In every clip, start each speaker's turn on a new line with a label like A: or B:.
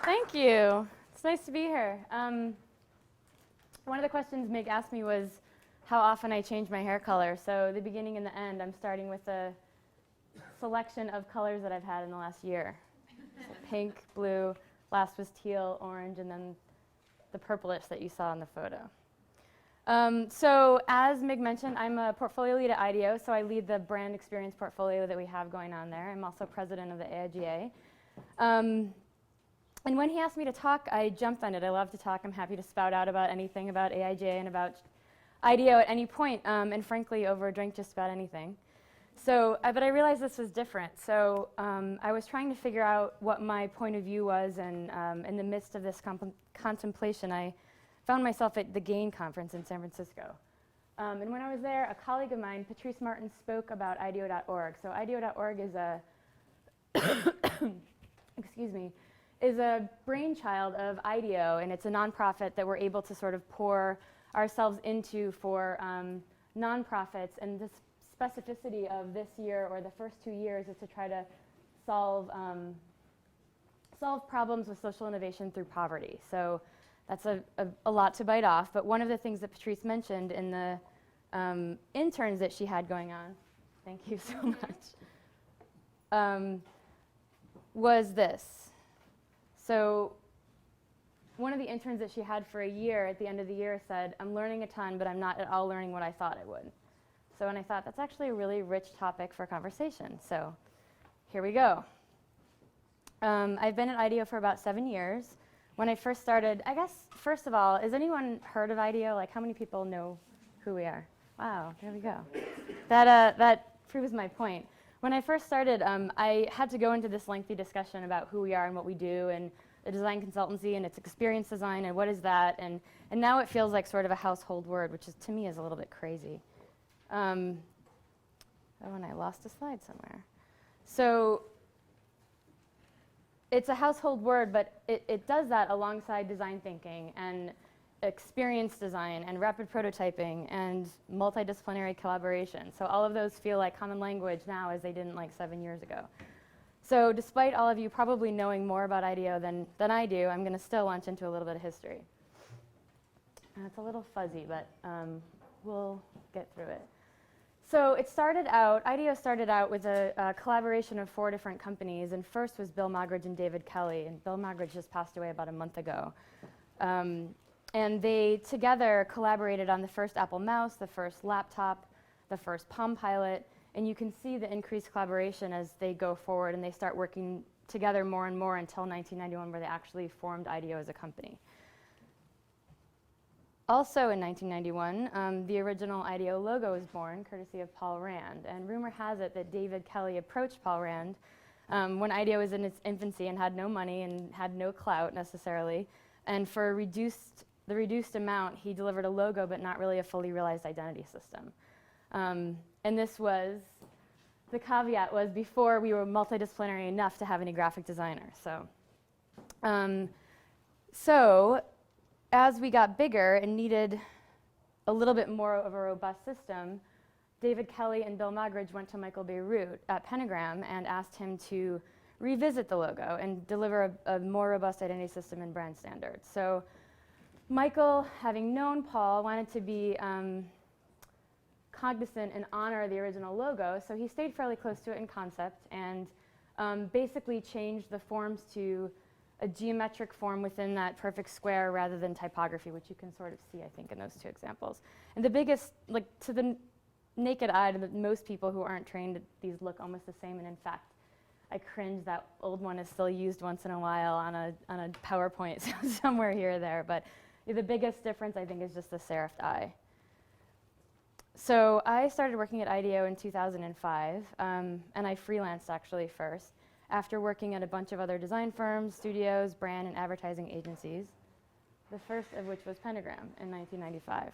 A: Thank you. It's nice to be here. One of the questions Meg asked me was how often I change my hair color. So the beginning and the end, I'm starting with a selection of colors that I've had in the last year. So pink, blue, last was teal, orange, and then the purplish that you saw in the photo. So as Meg mentioned, I'm a portfolio lead at IDEO, so I lead the brand experience portfolio that we have going on there. I'm also president of the AIGA. And when he asked me to talk, I jumped on it. I love to talk. I'm happy to spout out about anything about AIGA and about IDEO at any point, and frankly, over a drink, just about anything. So, but I realized this was different. So I was trying to figure out what my point of view was, and in the midst of this contemplation, I found myself at the GAIN conference in San Francisco. And when I was there, a colleague of mine, Patrice Martin, spoke about IDEO.org. So IDEO.org is a, excuse me, is a brainchild of IDEO, and it's a nonprofit that we're able to sort of pour ourselves into for nonprofits. And the specificity of this year, or the first 2 years, is to try to solve problems with social innovation through poverty. So that's a lot to bite off. But one of the things that Patrice mentioned in the interns that she had going on, thank you so much, was this. So one of the interns that she had for a year at the end of the year said, I'm learning a ton, but I'm not at all learning what I thought I would. So and I thought, that's actually a really rich topic for conversation. So here we go. I've been at IDEO for about 7 years. When I first started, I guess, first of all, has anyone heard of IDEO? Like, how many people know who we are? Wow, there we go. That proves my point. When I first started, I had to go into this lengthy discussion about who we are and what we do, and the design consultancy, and its experience design, and what is that, and now it feels like sort of a household word, which is, to me, is a little bit crazy. Oh, and I lost a slide somewhere. So it's a household word, but it does that alongside design thinking and experience design and rapid prototyping and multidisciplinary collaboration. So all of those feel like common language now as they didn't like 7 years ago. So despite all of you probably knowing more about IDEO than I do, I'm going to still launch into a little bit of history. It's a little fuzzy, but we'll get through it. So it started out, IDEO started out with a collaboration of 4 different companies, and first was Bill Moggridge and David Kelly, and Bill Moggridge just passed away about a month ago. And they together collaborated on the first Apple mouse, the first laptop, the first Palm Pilot, and you can see the increased collaboration as they go forward and they start working together more and more until 1991, where they actually formed IDEO as a company. Also in 1991, the original IDEO logo was born, courtesy of Paul Rand. And rumor has it that David Kelly approached Paul Rand when IDEO was in its infancy and had no money and had no clout necessarily. And for the reduced amount, he delivered a logo, but not really a fully realized identity system. And this was, the caveat was before we were multidisciplinary enough to have any graphic designer. So as we got bigger and needed a little bit more of a robust system, David Kelly and Bill Moggridge went to Michael Beirut at Pentagram and asked him to revisit the logo and deliver a more robust identity system and brand standards. So Michael, having known Paul, wanted to be cognizant and honor the original logo, so he stayed fairly close to it in concept and basically changed the forms to a geometric form within that perfect square rather than typography, which you can sort of see, I think, in those 2 examples. And the biggest, like to the naked eye, to most people who aren't trained, these look almost the same, and in fact, I cringe that old one is still used once in a while on a PowerPoint somewhere here or there, but the biggest difference, I think, is just the serifed eye. So I started working at IDEO in 2005, and I freelanced actually first, after working at a bunch of other design firms, studios, brand, and advertising agencies, the first of which was Pentagram in 1995.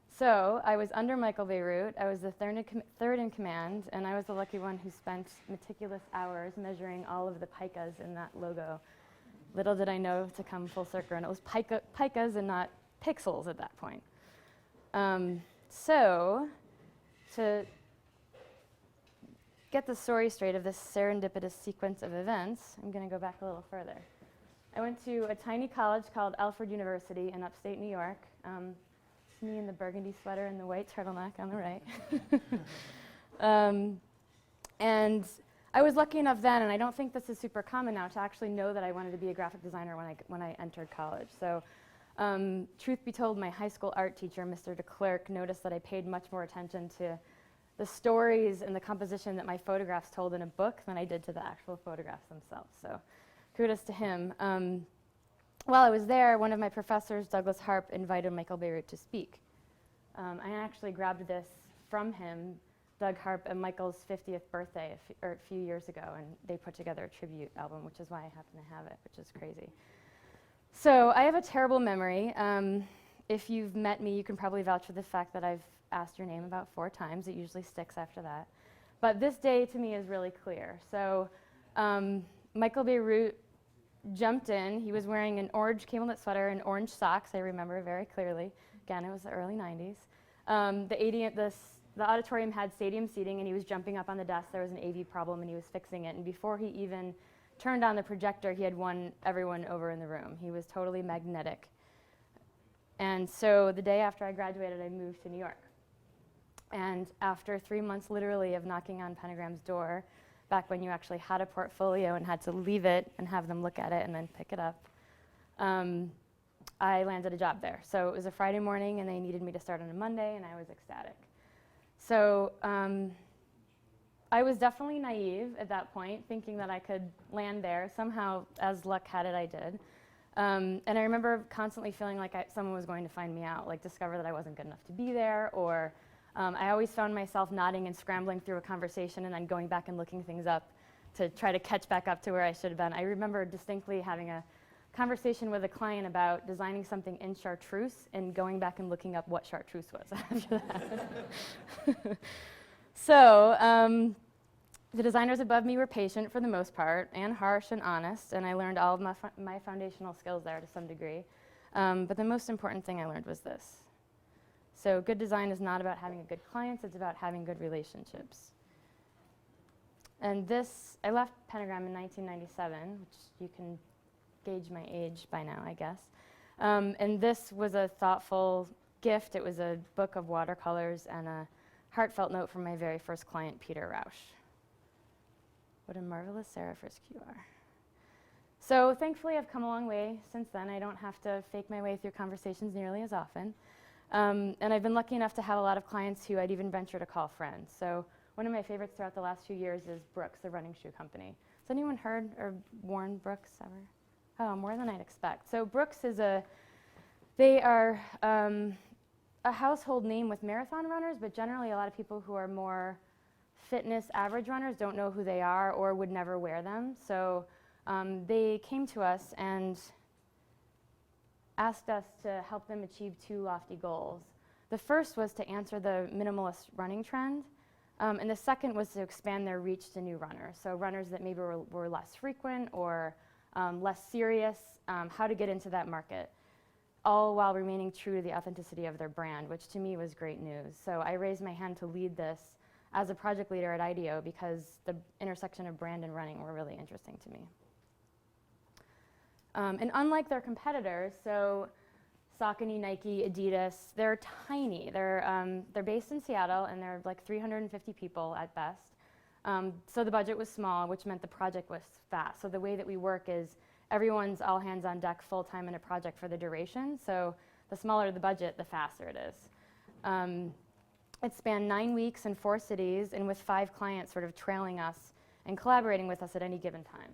A: So I was under Michael Beirut. I was the third in command, and I was the lucky one who spent meticulous hours measuring all of the picas in that logo. Little did I know to come full circle, and it was picas and not pixels at that point. So to get the story straight of this serendipitous sequence of events, I'm going to go back a little further. I went to a tiny college called Alfred University in upstate New York. It's me in the burgundy sweater and the white turtleneck on the right. And I was lucky enough then, and I don't think this is super common now, to actually know that I wanted to be a graphic designer when I entered college. So truth be told, my high school art teacher, Mr. DeClerc, noticed that I paid much more attention to the stories and the composition that my photographs told in a book than I did to the actual photographs themselves. So kudos to him. While I was there, one of my professors, Douglas Harp, invited Michael Beirut to speak. I actually grabbed this from him, Doug Harp, at Michael's 50th birthday a few years ago, and they put together a tribute album, which is why I happen to have it, which is crazy. So I have a terrible memory. If you've met me, you can probably vouch for the fact that I've asked your name about 4 times. It usually sticks after that. But this day to me is really clear. So Michael Beirut jumped in. He was wearing an orange cable-knit sweater and orange socks, I remember very clearly. Again, it was the early 90s. The auditorium had stadium seating, and he was jumping up on the desk. There was an AV problem, and he was fixing it. And before he even turned on the projector, he had won everyone over in the room. He was totally magnetic. And so the day after I graduated, I moved to New York. And after 3 months, literally, of knocking on Pentagram's door, back when you actually had a portfolio and had to leave it and have them look at it and then pick it up, I landed a job there. So it was a Friday morning, and they needed me to start on a Monday, and I was ecstatic. So I was definitely naive at that point, thinking that I could land there. Somehow, as luck had it, I did. And I remember constantly feeling like someone was going to find me out, like discover that I wasn't good enough to be there, or I always found myself nodding and scrambling through a conversation and then going back and looking things up to try to catch back up to where I should have been. I remember distinctly having a conversation with a client about designing something in chartreuse and going back and looking up what chartreuse was after that. So the designers above me were patient for the most part, and harsh and honest, and I learned all of my foundational skills there to some degree. But the most important thing I learned was this. So good design is not about having good clients, it's about having good relationships. And this, I left Pentagram in 1997, which you can gauge my age by now, I guess. And this was a thoughtful gift. It was a book of watercolors and a heartfelt note from my very first client, Peter Rausch. What a marvelous Sara Frisk you are. So thankfully, I've come a long way since then. I don't have to fake my way through conversations nearly as often. And I've been lucky enough to have a lot of clients who I'd even venture to call friends. So one of my favorites throughout the last few years is Brooks, the running shoe company. Has anyone heard or worn Brooks ever? Oh, more than I'd expect. So Brooks is they are a household name with marathon runners, but generally a lot of people who are more fitness average runners don't know who they are or would never wear them. So they came to us and asked us to help them achieve 2 lofty goals. The first was to answer the minimalist running trend, and the second was to expand their reach to new runners. So runners that maybe were less frequent or less serious, how to get into that market, all while remaining true to the authenticity of their brand, which to me was great news. So I raised my hand to lead this as a project leader at IDEO because the intersection of brand and running were really interesting to me. And unlike their competitors, so Saucony, Nike, Adidas, they're tiny. They're based in Seattle, and they're like 350 people at best. So the budget was small, which meant the project was fast. So the way that we work is everyone's all hands on deck full-time in a project for the duration. So the smaller the budget, the faster it is. It spanned 9 weeks in 4 cities, and with 5 clients sort of trailing us and collaborating with us at any given time.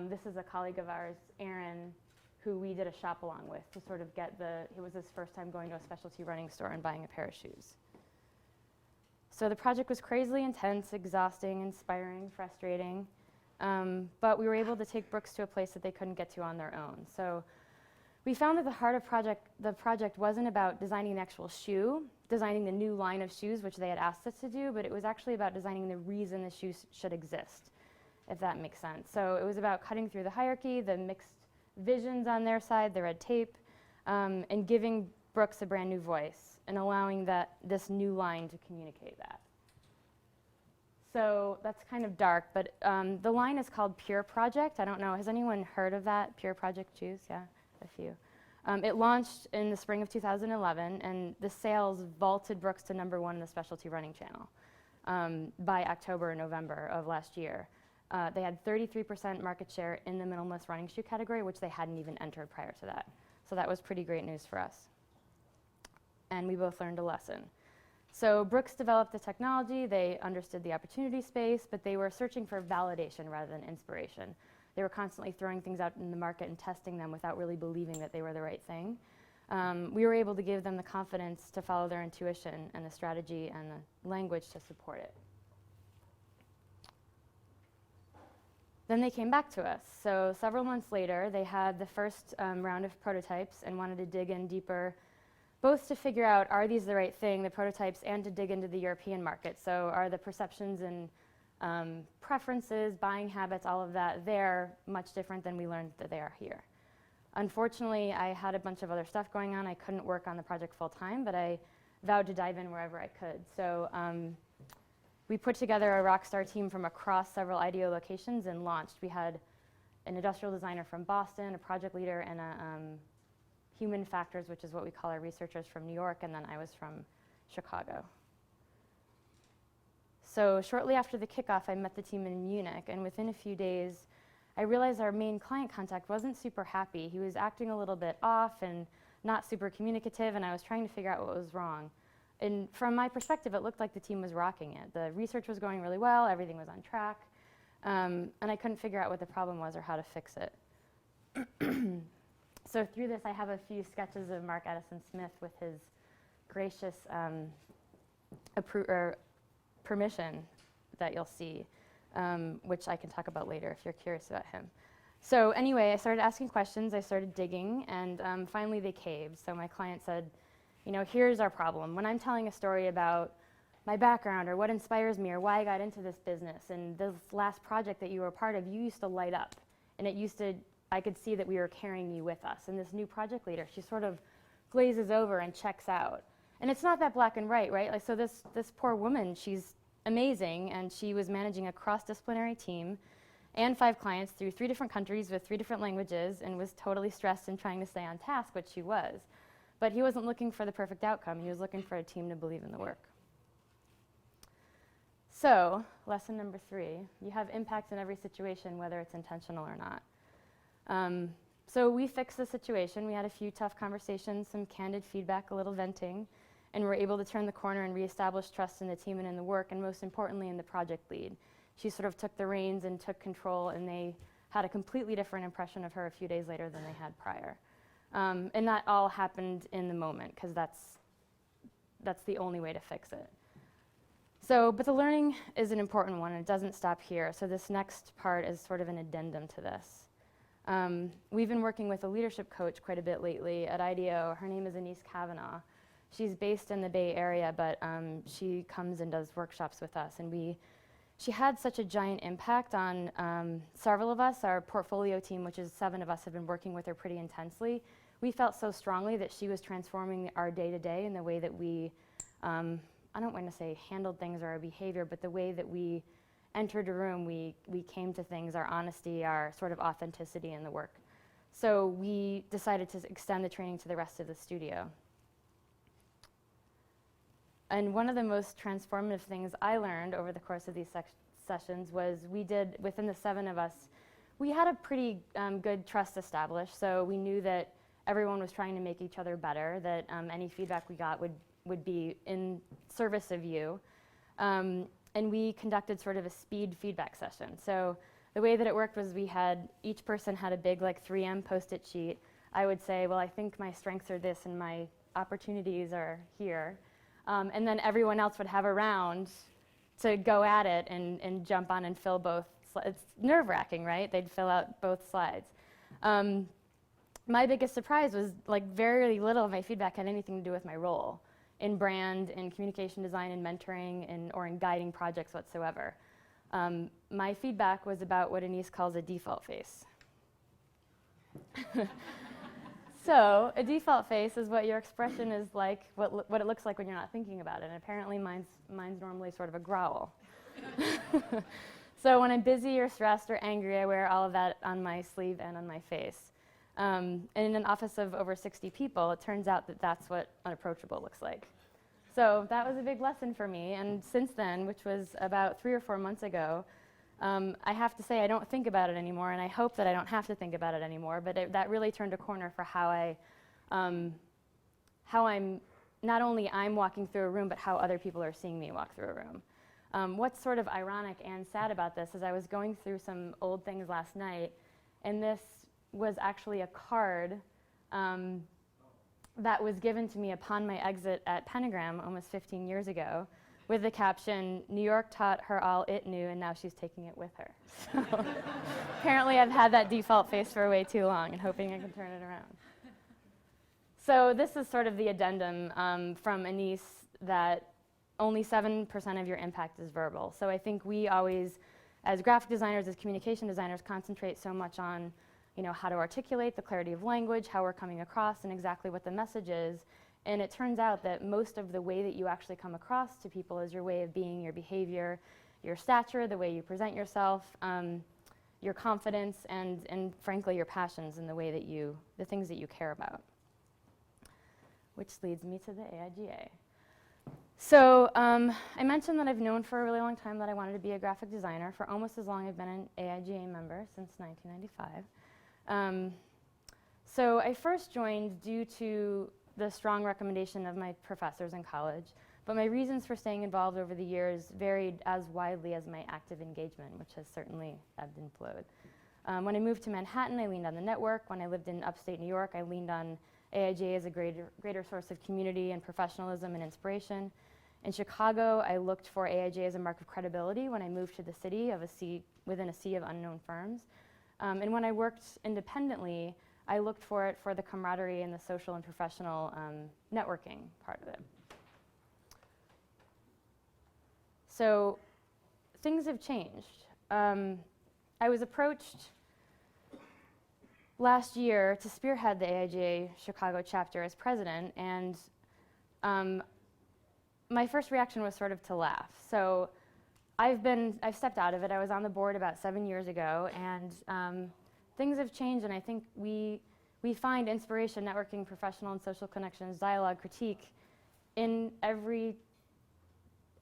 A: This is a colleague of ours, Aaron, who we did a shop along with to sort of get it was his first time going to a specialty running store and buying a pair of shoes. So the project was crazily intense, exhausting, inspiring, frustrating, but we were able to take Brooks to a place that they couldn't get to on their own. So we found that the heart of the project wasn't about designing an actual shoe, designing the new line of shoes, which they had asked us to do, but it was actually about designing the reason the shoes should exist, if that makes sense. So it was about cutting through the hierarchy, the mixed visions on their side, the red tape, and giving Brooks a brand new voice and allowing this new line to communicate that. So that's kind of dark, but the line is called Pure Project. I don't know, has anyone heard of that? Pure Project shoes? Yeah, a few. It launched in the spring of 2011, and the sales vaulted Brooks to #1 in the specialty running channel by October or November of last year. They had 33% market share in the minimalist running shoe category, which they hadn't even entered prior to that. So that was pretty great news for us. And we both learned a lesson. So Brooks developed the technology, they understood the opportunity space, but they were searching for validation rather than inspiration. They were constantly throwing things out in the market and testing them without really believing that they were the right thing. We were able to give them the confidence to follow their intuition and the strategy and the language to support it. Then they came back to us. So several months later, they had the first round of prototypes and wanted to dig in deeper, both to figure out, are these the right thing, the prototypes, and to dig into the European market. So are the perceptions and preferences, buying habits, all of that there much different than we learned that they are here. Unfortunately, I had a bunch of other stuff going on. I couldn't work on the project full time, but I vowed to dive in wherever I could. So we put together a rockstar team from across several IDEO locations and launched. We had an industrial designer from Boston, a project leader, and a human factors, which is what we call our researchers, from New York, and then I was from Chicago. So shortly after the kickoff, I met the team in Munich, and within a few days, I realized our main client contact wasn't super happy. He was acting a little bit off and not super communicative, and I was trying to figure out what was wrong. And from my perspective, it looked like the team was rocking it. The research was going really well, everything was on track, and I couldn't figure out what the problem was or how to fix it. So through this, I have a few sketches of Mark Edison Smith with his gracious permission that you'll see, which I can talk about later if you're curious about him. So anyway, I started asking questions, I started digging, and finally they caved. So my client said, you know, here's our problem. When I'm telling a story about my background or what inspires me or why I got into this business, and this last project that you were a part of, you used to light up. And it used to, I could see that we were carrying you with us. And this new project leader, she sort of glazes over and checks out. And it's not that black and white, right? Like, so this poor woman, she's amazing, and she was managing a cross-disciplinary team and 5 clients through 3 different countries with 3 different languages, and was totally stressed and trying to stay on task, which she was. But he wasn't looking for the perfect outcome. He was looking for a team to believe in the work. So, lesson number 3, you have impact in every situation, whether it's intentional or not. So we fixed the situation. We had a few tough conversations, some candid feedback, a little venting, and were able to turn the corner and reestablish trust in the team and in the work, and most importantly, in the project lead. She sort of took the reins and took control, and they had a completely different impression of her a few days later than they had prior. And that all happened in the moment, because that's the only way to fix it. So, but the learning is an important one, and it doesn't stop here. So this next part is sort of an addendum to this. We've been working with a leadership coach quite a bit lately at IDEO. Her name is Anise Kavanaugh. She's based in the Bay Area, but she comes and does workshops with us. And she had such a giant impact on several of us. Our portfolio team, which is 7 of us, have been working with her pretty intensely. We felt so strongly that she was transforming our day-to-day in the way that we, I don't want to say handled things or our behavior, but the way that we entered a room, we came to things, our honesty, our sort of authenticity in the work. So we decided to extend the training to the rest of the studio. And one of the most transformative things I learned over the course of these sessions was we did, within the 7 of us, we had a pretty good trust established. So we knew that everyone was trying to make each other better, that any feedback we got would be in service of you. And we conducted sort of a speed feedback session. So the way that it worked was each person had a big like 3M Post-it sheet. I would say, well, I think my strengths are this and my opportunities are here. And then everyone else would have a round to go at it and jump on and fill both. It's nerve-wracking, right? They'd fill out both slides. My biggest surprise was like very little of my feedback had anything to do with my role in brand, in communication design, and mentoring, or in guiding projects whatsoever. My feedback was about what Anise calls a default face. So a default face is what your expression is like, what it looks like when you're not thinking about it. And apparently mine's normally sort of a growl. So when I'm busy or stressed or angry, I wear all of that on my sleeve and on my face. And in an office of over 60 people, it turns out that that's what unapproachable looks like. So that was a big lesson for me. And since then, which was about 3 or 4 months ago, I have to say I don't think about it anymore, and I hope that I don't have to think about it anymore. But that really turned a corner for how I'm not only I'm walking through a room, but how other people are seeing me walk through a room. What's sort of ironic and sad about this is I was going through some old things last night, and this was actually a card that was given to me upon my exit at Pentagram almost 15 years ago, with the caption, "New York taught her all it knew, and now she's taking it with her." So apparently I've had that default face for way too long and hoping I can turn it around. So this is sort of the addendum from Anise that only 7% of your impact is verbal. So I think we always, as graphic designers, as communication designers, concentrate so much on how to articulate, the clarity of language, how we're coming across, and exactly what the message is. And it turns out that most of the way that you actually come across to people is your way of being, your behavior, your stature, the way you present yourself, your confidence, and frankly, your passions and the things that you care about. Which leads me to the AIGA. So I mentioned that I've known for a really long time that I wanted to be a graphic designer. For almost as long I've been an AIGA member, since 1995. So I first joined due to the strong recommendation of my professors in college, but my reasons for staying involved over the years varied as widely as my active engagement, which has certainly ebbed and flowed. When I moved to Manhattan, I leaned on the network. When I lived in upstate New York, I leaned on AIGA as a greater source of community and professionalism and inspiration. In Chicago, I looked for AIGA as a mark of credibility when I moved to the city within a sea of unknown firms. And when I worked independently, I looked for it for the camaraderie and the social and professional networking part of it. So things have changed. I was approached last year to spearhead the AIGA Chicago chapter as president, and my first reaction was sort of to laugh. So I've stepped out of it. I was on the board about 7 years ago, and things have changed, and I think we find inspiration, networking, professional and social connections, dialogue, critique in every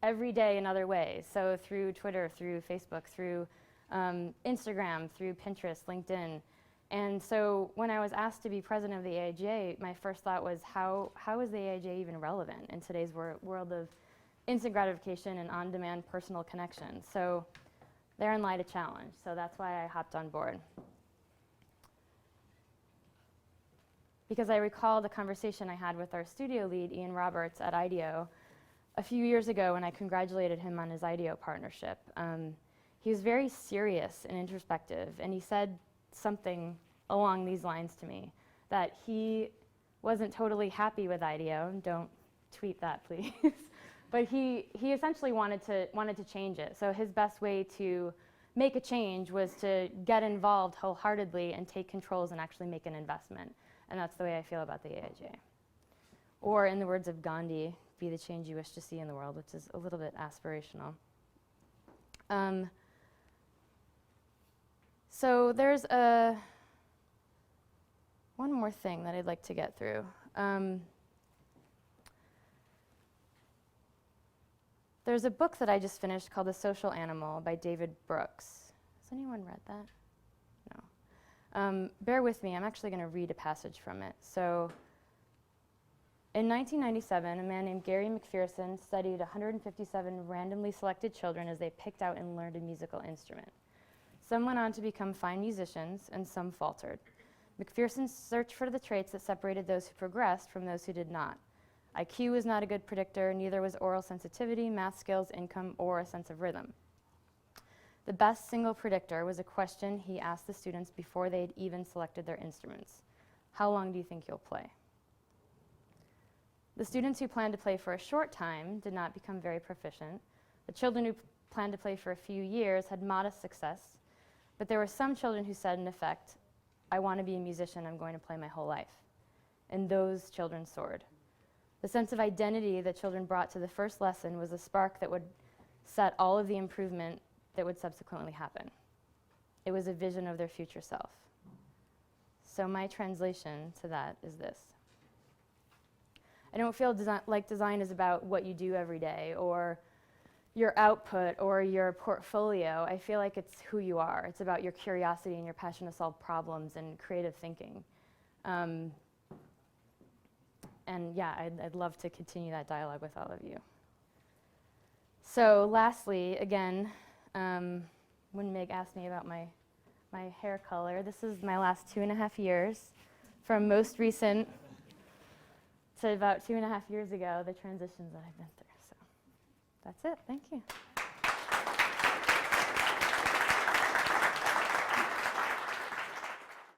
A: day in other ways. So through Twitter, through Facebook, through Instagram, through Pinterest, LinkedIn. And so when I was asked to be president of the AIGA, my first thought was, how is the AIGA even relevant in today's world of instant gratification and on-demand personal connection? So therein lied a challenge. So that's why I hopped on board. Because I recall the conversation I had with our studio lead, Ian Roberts, at IDEO a few years ago when I congratulated him on his IDEO partnership. He was very serious and introspective, and he said something along these lines to me, that he wasn't totally happy with IDEO, and don't tweet that, please. But he essentially wanted to change it. So his best way to make a change was to get involved wholeheartedly and take controls and actually make an investment. And that's the way I feel about the AIGA. Or in the words of Gandhi, be the change you wish to see in the world, which is a little bit aspirational. So there's one more thing that I'd like to get through. There's a book that I just finished called The Social Animal by David Brooks. Has anyone read that? No. Bear with me, I'm actually going to read a passage from it. So, in 1997, a man named Gary McPherson studied 157 randomly selected children as they picked out and learned a musical instrument. Some went on to become fine musicians, and some faltered. McPherson searched for the traits that separated those who progressed from those who did not. IQ was not a good predictor, neither was oral sensitivity, math skills, income, or a sense of rhythm. The best single predictor was a question he asked the students before they had even selected their instruments. How long do you think you'll play? The students who planned to play for a short time did not become very proficient. The children who planned to play for a few years had modest success, but there were some children who said, in effect, I want to be a musician, I'm going to play my whole life. And those children soared. The sense of identity that children brought to the first lesson was a spark that would set all of the improvement that would subsequently happen. It was a vision of their future self. So my translation to that is this. I don't feel like design is about what you do every day or your output or your portfolio. I feel like it's who you are. It's about your curiosity and your passion to solve problems and creative thinking. And yeah, I'd love to continue that dialogue with all of you. So lastly, again, when Meg asked me about my hair color, this is my last 2.5 years. From most recent to about 2.5 years ago, the transitions that I've been through. So that's it. Thank you.